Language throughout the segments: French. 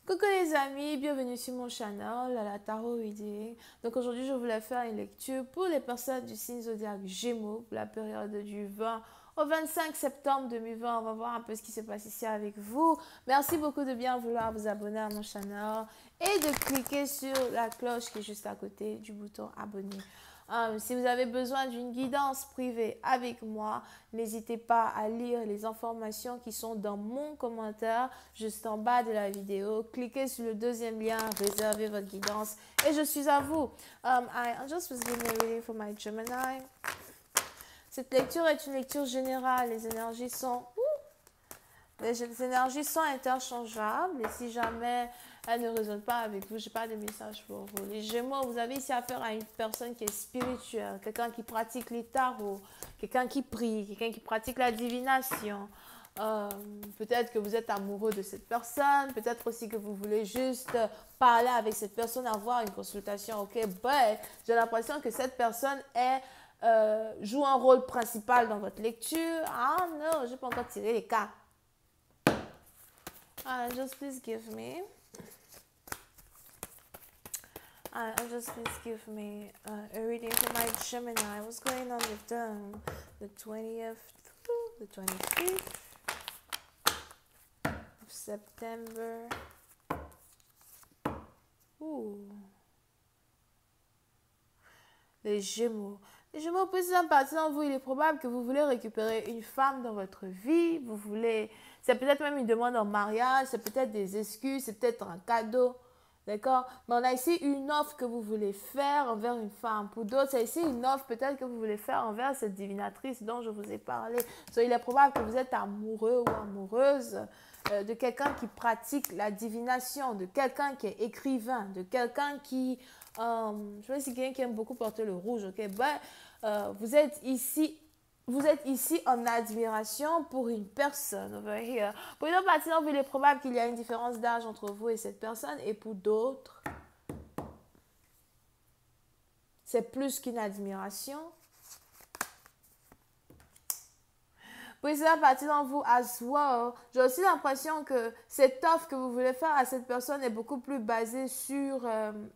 Coucou les amis, bienvenue sur mon channel, la Tarot Reading. Donc aujourd'hui, je voulais faire une lecture pour les personnes du signe zodiaque Gémeaux pour la période du 20 au 25 septembre 2020. On va voir un peu ce qui se passe ici avec vous. Merci beaucoup de bien vouloir vous abonner à mon channel et de cliquer sur la cloche qui est juste à côté du bouton abonner. Si vous avez besoin d'une guidance privée avec moi, n'hésitez pas à lire les informations qui sont dans mon commentaire juste en bas de la vidéo. Cliquez sur le deuxième lien, réservez votre guidance et je suis à vous. I just was giving a reading for my Gemini. Cette lecture est une lecture générale. Les énergies sont interchangeables et si jamais elles ne résonnent pas avec vous, je n'ai pas de message pour vous. Les Gémeaux, vous avez ici affaire à une personne qui est spirituelle, quelqu'un qui pratique les tarots, quelqu'un qui prie, quelqu'un qui pratique la divination. Peut-être que vous êtes amoureux de cette personne, peut-être aussi que vous voulez juste parler avec cette personne, avoir une consultation. Ok, j'ai l'impression que cette personne joue un rôle principal dans votre lecture. Ah non, je n'ai pas encore tiré les cartes. Just please give me. Just please give me a reading for my Gemini. What's going on with them? The 20th through the 25th of September. Ooh. Les Gémeaux. Les Gémeaux, précisément partir en vous, il est probable que vous voulez récupérer une femme dans votre vie. C'est peut-être même une demande en mariage, c'est peut-être des excuses, c'est peut-être un cadeau. D'accord? Mais on a ici une offre que vous voulez faire envers une femme. Pour d'autres, c'est ici une offre peut-être que vous voulez faire envers cette divinatrice dont je vous ai parlé. Il est probable que vous êtes amoureux ou amoureuse de quelqu'un qui pratique la divination, de quelqu'un qui est écrivain, de quelqu'un qui... je sais pas si quelqu'un qui aime beaucoup porter le rouge, ok? Vous êtes ici en admiration pour une personne over here. Pour une autre partie, il est probable qu'il y a une différence d'âge entre vous et cette personne. Et pour d'autres, c'est plus qu'une admiration. Pour une autre partie d'entre vous as well, j'ai aussi l'impression que cette offre que vous voulez faire à cette personne est beaucoup plus basée sur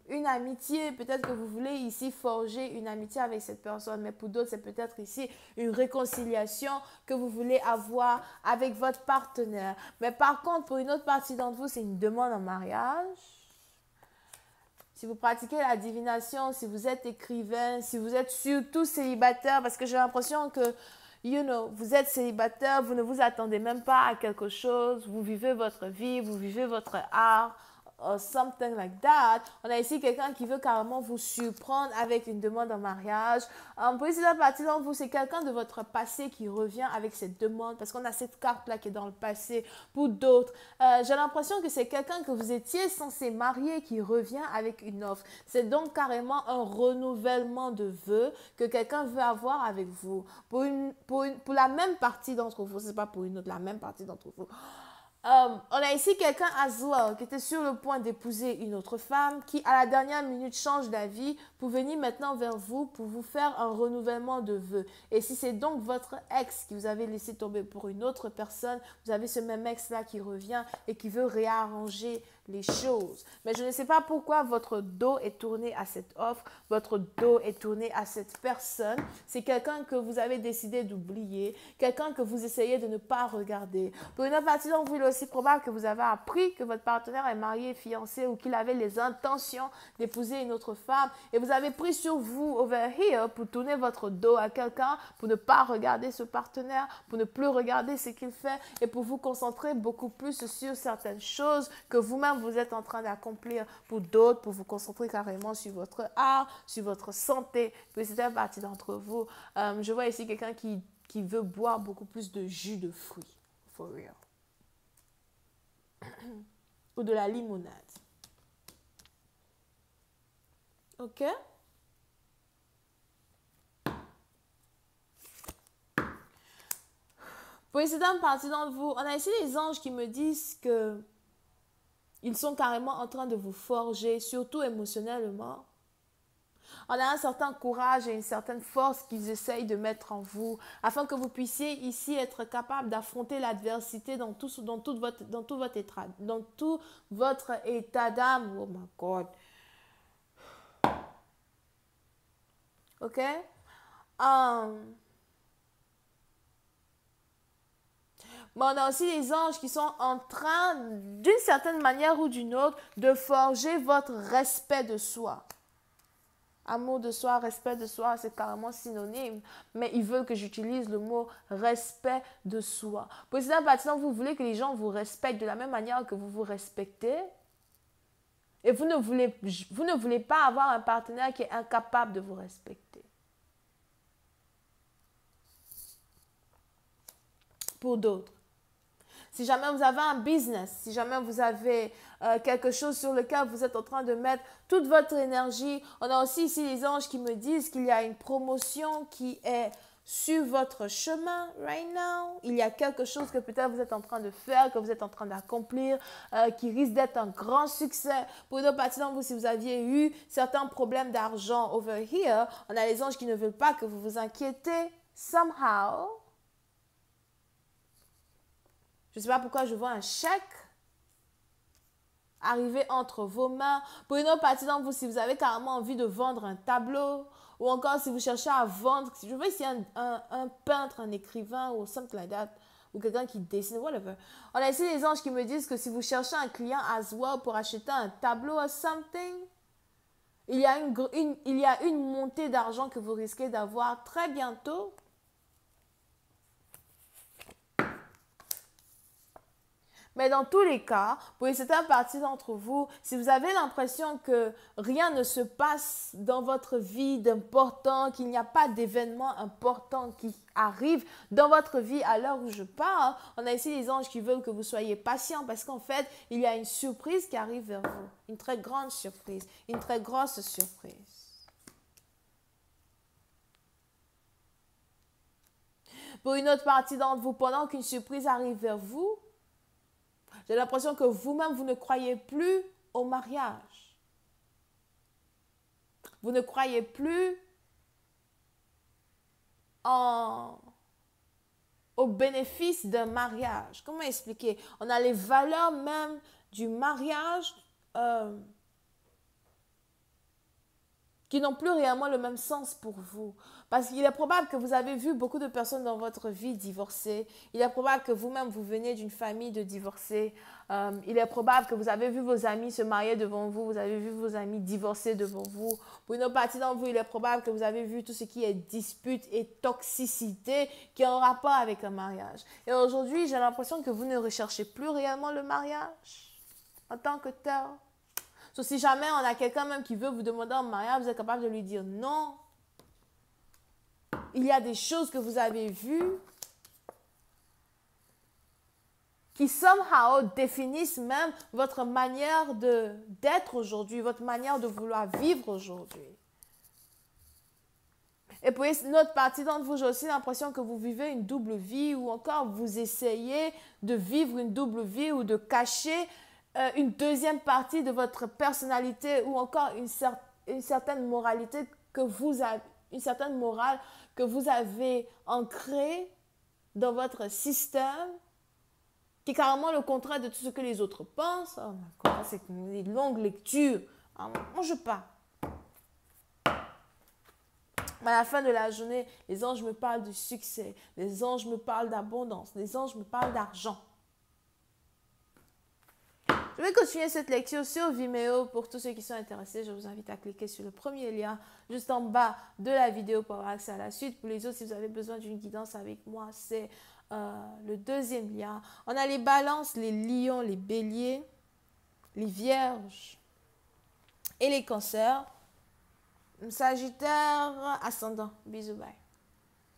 une amitié. Peut-être que vous voulez ici forger une amitié avec cette personne, mais pour d'autres, c'est peut-être ici une réconciliation que vous voulez avoir avec votre partenaire. Mais par contre, pour une autre partie d'entre vous, c'est une demande en mariage. Si vous pratiquez la divination, si vous êtes écrivain, si vous êtes surtout célibataire, parce que j'ai l'impression que vous êtes célibataire, vous ne vous attendez même pas à quelque chose, vous vivez votre vie, vous vivez votre art, or something like that. On a ici quelqu'un qui veut carrément vous surprendre avec une demande en mariage. Pour ici, la partie d'entre vous, c'est quelqu'un de votre passé qui revient avec cette demande, parce qu'on a cette carte-là qui est dans le passé. Pour d'autres, j'ai l'impression que c'est quelqu'un que vous étiez censé marier qui revient avec une offre. C'est donc carrément un renouvellement de vœux que quelqu'un veut avoir avec vous. Pour la même partie d'entre vous, c'est pas pour une autre, la même partie d'entre vous. On a ici quelqu'un as well, qui était sur le point d'épouser une autre femme, qui à la dernière minute change d'avis pour venir maintenant vers vous pour vous faire un renouvellement de vœux. Et si c'est donc votre ex qui vous avait laissé tomber pour une autre personne, vous avez ce même ex-là qui revient et qui veut réarranger les choses. Mais je ne sais pas pourquoi votre dos est tourné à cette offre, votre dos est tourné à cette personne. C'est quelqu'un que vous avez décidé d'oublier, quelqu'un que vous essayez de ne pas regarder. Pour une autre partie d'entre vous, il est aussi probable que vous avez appris que votre partenaire est marié, fiancé ou qu'il avait les intentions d'épouser une autre femme et vous avez pris sur vous over here pour tourner votre dos à quelqu'un, pour ne pas regarder ce partenaire, pour ne plus regarder ce qu'il fait et pour vous concentrer beaucoup plus sur certaines choses que vous-même vous êtes en train d'accomplir. Pour d'autres, pour vous concentrer carrément sur votre art, sur votre santé. Puis c'est une partie d'entre vous. Je vois ici quelqu'un qui veut boire beaucoup plus de jus de fruits. For real. Ou de la limonade. Ok? Pour essayer d'une partie d'entre vous, on a ici les anges qui me disent que ils sont carrément en train de vous forger, surtout émotionnellement. On a un certain courage et une certaine force qu'ils essayent de mettre en vous, afin que vous puissiez ici être capable d'affronter l'adversité dans tout votre état d'âme. Oh my God. OK? Mais on a aussi les anges qui sont en train, d'une certaine manière ou d'une autre, de forger votre respect de soi. Amour de soi, respect de soi, c'est carrément synonyme. Mais ils veulent que j'utilise le mot respect de soi. Pour certains partisans, vous voulez que les gens vous respectent de la même manière que vous vous respectez. Et vous ne voulez pas avoir un partenaire qui est incapable de vous respecter. Pour d'autres. Si jamais vous avez un business, si jamais vous avez quelque chose sur lequel vous êtes en train de mettre toute votre énergie, on a aussi ici les anges qui me disent qu'il y a une promotion qui est sur votre chemin right now. Il y a quelque chose que peut-être vous êtes en train de faire, que vous êtes en train d'accomplir, qui risque d'être un grand succès. Pour une autre partie d'entre vous, si vous aviez eu certains problèmes d'argent over here, on a les anges qui ne veulent pas que vous vous inquiétez somehow. Je ne sais pas pourquoi je vois un chèque arriver entre vos mains. Pour une autre partie d'entre vous, si vous avez carrément envie de vendre un tableau, ou encore si vous cherchez à vendre, je veux ici un peintre, un écrivain, ou something like that, ou quelqu'un qui dessine, whatever. On a ici les anges qui me disent que si vous cherchez un client as well pour acheter un tableau or something, il y a une montée d'argent que vous risquez d'avoir très bientôt. Mais dans tous les cas, pour une certaine partie d'entre vous, si vous avez l'impression que rien ne se passe dans votre vie d'important, qu'il n'y a pas d'événement important qui arrive dans votre vie à l'heure où je parle, on a ici les anges qui veulent que vous soyez patient parce qu'en fait, il y a une surprise qui arrive vers vous. Une très grande surprise, une très grosse surprise. Pour une autre partie d'entre vous, pendant qu'une surprise arrive vers vous, j'ai l'impression que vous-même, vous ne croyez plus au mariage. Vous ne croyez plus au bénéfice d'un mariage. Comment expliquer? On a les valeurs même du mariage qui n'ont plus réellement le même sens pour vous. Parce qu'il est probable que vous avez vu beaucoup de personnes dans votre vie divorcer. Il est probable que vous-même, vous venez d'une famille de divorcés. Il est probable que vous avez vu vos amis se marier devant vous. Vous avez vu vos amis divorcer devant vous. Pour une autre partie d'entre vous, il est probable que vous avez vu tout ce qui est dispute et toxicité qui est en rapport avec un mariage. Et aujourd'hui, j'ai l'impression que vous ne recherchez plus réellement le mariage en tant que tel. So, si jamais on a quelqu'un même qui veut vous demander en mariage, vous êtes capable de lui dire non. Il y a des choses que vous avez vues qui somehow définissent même votre manière d'être aujourd'hui, votre manière de vouloir vivre aujourd'hui. Et pour une autre partie d'entre vous, j'ai aussi l'impression que vous vivez une double vie ou encore vous essayez de vivre une double vie ou de cacher une deuxième partie de votre personnalité ou encore une certaine moralité que vous avez, une certaine morale que vous avez ancrée dans votre système, qui est carrément le contraire de tout ce que les autres pensent. Oh my God, c'est une longue lecture. Moi, je pars. Mais à la fin de la journée, les anges me parlent du succès, les anges me parlent d'abondance, les anges me parlent d'argent. Je vais continuer cette lecture sur Vimeo. Pour tous ceux qui sont intéressés, je vous invite à cliquer sur le premier lien juste en bas de la vidéo pour avoir accès à la suite. Pour les autres, si vous avez besoin d'une guidance avec moi, c'est le deuxième lien. On a les balances, les lions, les béliers, les vierges et les cancers. Sagittaire, ascendant. Bisous, bye.